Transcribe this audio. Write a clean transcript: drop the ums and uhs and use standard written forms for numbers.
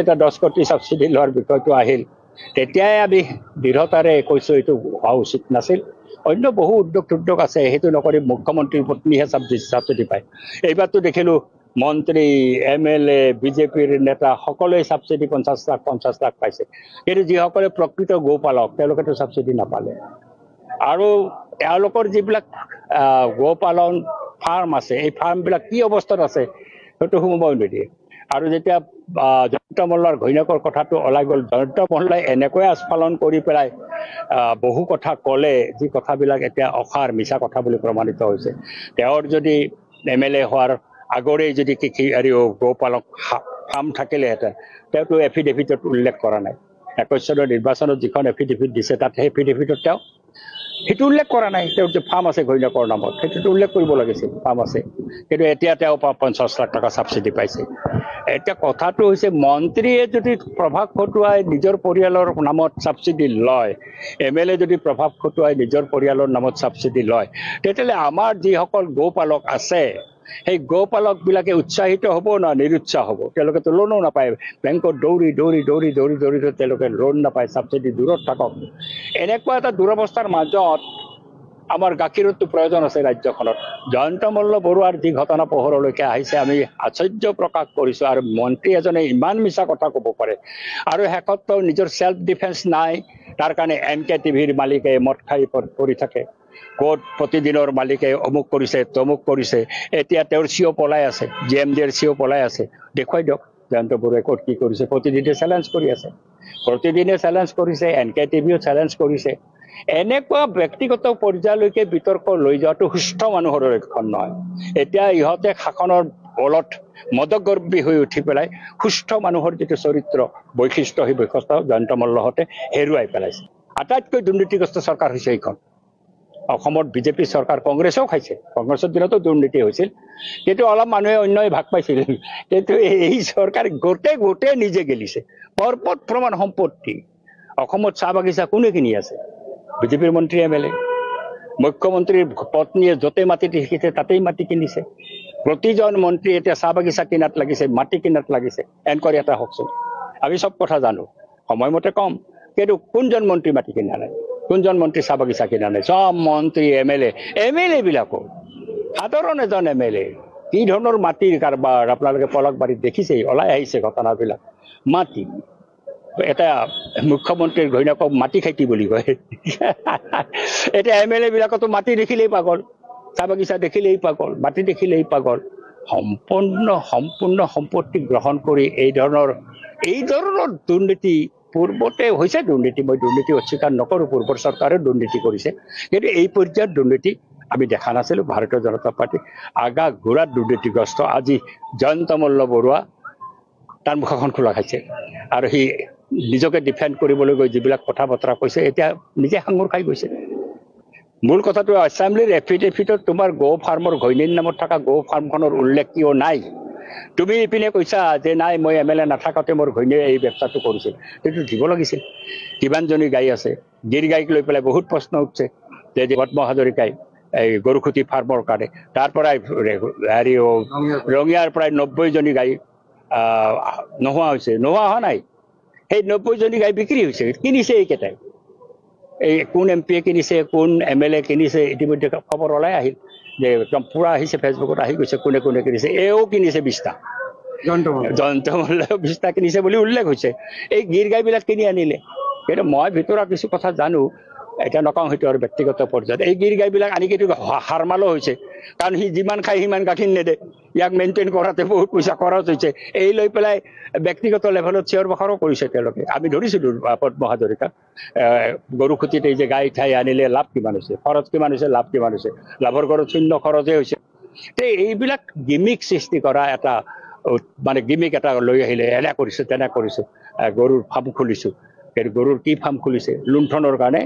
এটা 10 কোটি সাবসিডি লোৱাৰ বিষয়টো আহিল তেতিয়াই আমি দৃঢ়তাৰে কৈছো এইটো হোৱা উচিত নাছিল অন্য বহু উদ্যোগ আছে সেইটো নকৰি মুখ্যমন্ত্ৰীৰ পত্নীহে সাবসিডি পায় এইবাৰতো দেখিলো মন্ত্ৰী এমএলএ বিজেপিৰ নেতা সকলোৱে সাবসিডি 50 লাখ পাইছে কিন্তু যিসকলে প্ৰকৃত গোপালক তেওঁলোকেতো সাবসিডি নাপালে আৰু তেওঁলোকৰ যিবিলাক গোপালন ফাৰ্ম আছে এই ফাৰ্মবিলাক কি অৱস্থাত আছে সেইটো সময় নিদিয়ে আৰু যেতিয়া জয়ন্ত মল্লৰ ঘৈণীয়েকৰ কথাটো ওলাই গ'ল জয়ন্ত মল্লাই এনেকৈ আস্ফালন কৰি পেলাই বহু কথা ক'লে যি কথাবিলাক এতিয়া অসাৰ মিছা কথা বুলি প্ৰমাণিত হৈছে তেওঁৰ যদি এমএলএ হোৱাৰ আগৰে যদি কৃষি আৰু গোপালক ফাৰ্ম থাকিলেহেঁতেন তেওঁতো এফিডেভিটত উল্লেখ কৰা নাই 21 চনৰ নিৰ্বাচনত যিখন এফিডেভিট দিছে তাত সেই এফিডেভিটত তেওঁ সেইটো উল্লেখ কৰা নাই তেওঁৰ যে ফাৰ্ম আছে ঘৈণীয়েকৰ নামত সেইটোতো উল্লেখ কৰিব লাগিছিল ফাৰ্ম আছে কিন্তু এতিয়া তেওঁ 50 লাখ টকা সাবসিডি পাইছে এতিয়া কথাটো হৈছে মন্ত্ৰীয়ে যদি প্ৰভাৱ খটুৱাই নিজৰ পৰিয়ালৰ নামত সাবসিডি লয় এমএলএ যদি প্ৰভাৱ খটুৱাই নিজৰ পৰিয়ালৰ নামত সাবসিডি লয় তেতিয়াহ'লে আমাৰ যিসকল গোপালক আছে সেই গোপালক বিলাকে উৎসাহিত হ'ব না নিৰুৎসাহ হ'ব তেওঁলোকেতো লোনো নাপায় বেংকত দৌৰি তেওঁলোকে লোন নাপায় সাবসিডি দূৰত থাকক এনেকুৱা এটা দুৰৱস্থাৰ মাজত আমাৰ গাখীৰতো প্ৰয়োজন আছে ৰাজ্যখনত জয়ন্ত মল্ল বৰুৱাৰ যি ঘটনা পোহৰলৈকে আহিছে আমি আশ্চৰ্য প্ৰকাশ কৰিছো আৰু মন্ত্ৰী এজনে ইমান মিছা কথা ক'ব পাৰে আৰু শেষত নিজৰ সেল্ফ ডিফেন্স নাই তাৰ কাৰণে এমকে টিভিৰ মালিকে মদ খাই পৰি থাকে কোট প্ৰতিদিনৰ মালিকে অমুক কৰিছে তমুক কৰিছে এতিয়া তেওঁৰ সিও পলাই আছে জিএমডিৰ সিও পলাই আছে দেখুৱাই দিয়ক জয়ন্ত বৰুৱাই কোট কি কৰিছে প্ৰতিদিনে চ্যালেঞ্জ কৰি আছে প্ৰতিদিনে চ্যালেঞ্জ কৰিছে এনকে টিভিও চ্যালেঞ্জ কৰিছে এনেকুৱা ব্যক্তিগত পৰ্যায়লৈকে বিতৰ্ক লৈ যোৱাটো সুস্থ মানুহৰ লক্ষণ নহয় এতিয়া ইহঁতে শাসনৰ বলত মদগৰ্বী হৈ উঠি পেলাই সুস্থ মানুহৰ যিটো চৰিত্ৰ বৈশিষ্ট্য সেই বৈশিষ্ট্য জয়ন্ত মল্লহঁতে হেৰুৱাই পেলাইছে আটাইতকৈ দুৰ্নীতিগ্ৰস্ত চৰকাৰ হৈছে এইখন অসমত বিজেপি চৰকাৰ কংগ্ৰেছেও খাইছে কংগ্ৰেছৰ দিনতো দুৰ্নীতি হৈছিল কিন্তু অলপ মানুহে অন্যই ভাগ পাইছিল কিন্তু এই চৰকাৰ গোটেই নিজে গেলিছে পৰ্বত প্ৰমাণ সম্পত্তি অসমত চাহ বাগিচা কোনে কিনি আছে বিজেপিৰ মন্ত্ৰী এমএলএ মুখ্যমন্ত্ৰীৰ পত্নীয়ে য'তে মাটি দেখিছে তাতেই মাটি কিনিছে প্ৰতিজন মন্ত্ৰী এতিয়া চাহ বাগিচা কিনাত লাগিছে মাটি কিনাত লাগিছে এনকোৱাৰী এটা হওকচোন আমি সব কথা জানো সময়মতে কম কিন্তু কোনজন মন্ত্ৰী মাটি কিনা নাই কোনজন মন্ত্ৰী চাহ বাগিচা কিনা নাই সব মন্ত্ৰী এমএলএ বিলাকো সাধাৰণ এজন এমএলএ কি ধৰণৰ মাটিৰ কাৰবাৰ আপোনালোকে পলকবাৰীত দেখিছে ওলাই আহিছে ঘটনাবিলাক মাটি এটা মুখ্যমন্ত্ৰীৰ ঘৈণীয়েকক মাটি খাইটি বুলি কয় এতিয়া এমএলএ বিলাকতো মাটি দেখিলেই পাগল চাহ বাগিচা দেখিলেই পাগল মাটি দেখিলেই পাগল সম্পূৰ্ণ সম্পত্তি গ্ৰহণ কৰি এই ধৰণৰ দুৰ্নীতি পূৰ্বতে হৈছে দুৰ্নীতি মই দুৰ্নীতি অস্বীকাৰ নকৰো পূৰ্বৰ চৰকাৰে দুৰ্নীতি কৰিছে কিন্তু এই পৰ্যায়ত দুৰ্নীতি আমি দেখা নাছিলো ভাৰতীয় জনতা পাৰ্টি আগা ঘূৰা দুৰ্নীতিগ্ৰস্ত আজি জয়ন্ত মল্ল বৰুৱা তাৰ মুখখন খোলা খাইছে আৰু সি নিজকে ডিফেণ্ড কৰিবলৈ গৈ যিবিলাক কথা বতৰা কৈছে এতিয়া নিজে সাঙুৰ খাই গৈছে মূল কথাটো এছেম্বলিৰ এফিডেভিটত তোমাৰ গো ফাৰ্মৰ ঘৈণীৰ নামত থকা গো ফাৰ্মখনৰ উল্লেখ কিয় নাই তুমি ইপিনে কৈছা যে নাই মই এমএলএ নাথাকোতে মোৰ ঘৈণীয়ে এই ব্যৱসায়টো কৰিছিল সেইটো দিব লাগিছিল কিমানজনী গাই আছে গিৰ গাইক লৈ পেলাই বহুত প্ৰশ্ন উঠছে যে পদ্ম হাজৰিকাই এই গৰুখুটি ফাৰ্মৰ কাৰণে তাৰ পৰাই হেৰি ৰঙিয়াৰ প্ৰায় 90জনী গাই নোহোৱা হোৱা নাই সেই 90জনী গাই বিক্ৰী হৈছে কিনিছে এইকেইটাই এই কোন এমপিয়ে কিনিছে কোন এমএলএ কিনিছে ইতিমধ্যে খবৰ ওলাই আহিল যে একদম পুৰা আহিছে ফেচবুকত আহি গৈছে কোনে কিনিছে এও কিনিছে 20টা জয়ন্ত মল্লই 20টা কিনিছে বুলি উল্লেখ হৈছে এই গিৰ গাইবিলাক কিনি আনিলে কিন্তু মই ভিতৰত কিছু কথা জানো এটা নকওঁ সেইটো আৰু ব্যক্তিগত পৰ্যায়ত এই গিৰ গাইবিলাক আনি কিন্তু হাৰমালো হৈছে কাৰণ সি যিমান খাই সিমান গাখীৰ নেদে ইয়াক মেইনটেইন কৰাতে বহুত পইচা খৰচ হৈছে এই লৈ পেলাই ব্যক্তিগত লেভেলত চিঞৰ বাখৰো কৰিছে তেওঁলোকে আমি ধৰিছিলো পদ্ম হাজৰিকা গৰুখুটিত এই যে গাই ঠাই আনিলে লাভ কিমান হৈছে খৰচ কিমান হৈছে লাভ কিমান হৈছে লাভৰ ঘৰত শূন্য খৰচে হৈছে এইবিলাক গিমিক সৃষ্টি কৰা এটা মানে গিমিক এটা লৈ আহিলে এনে কৰিছো তেনে কৰিছো গৰুৰ ফাৰ্ম খুলিছো গৰুৰ কি ফাৰ্ম খুলিছে লুণ্ঠনৰ কাৰণে